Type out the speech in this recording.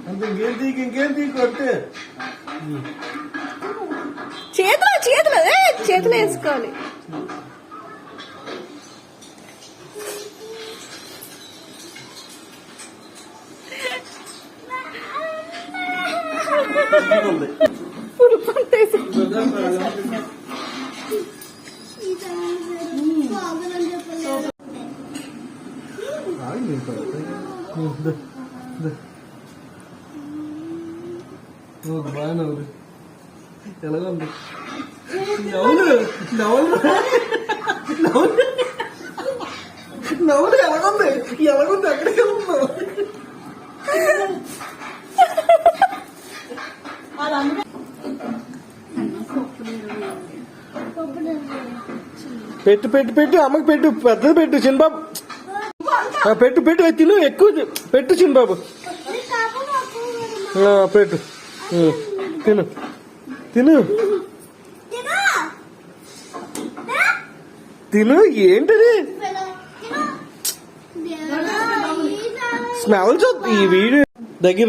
అందులో చేతిలో చేతిలో చేతిలో వేసుకోవాలి. బాగానే ఉంది. ఎలాగ ఉంది? నవ్వులు నవ్వులు నవ్వులు నవ్వులు ఎలాగుంది? ఎలాగుంది? అక్కడికే ఉన్నావు. పెట్టు పెట్టు పెట్టు, అమ్మకి పెట్టు, పెద్దది పెట్టు చిన్నబాబు. పెట్టు పెట్టు, తిను, ఎక్కువ పెట్టు చిన్నబాబు. పెట్టు, తిను తిను తిను. ఏంటది స్మెల్ చూద్దాం. ఈ వీడియో దగ్గర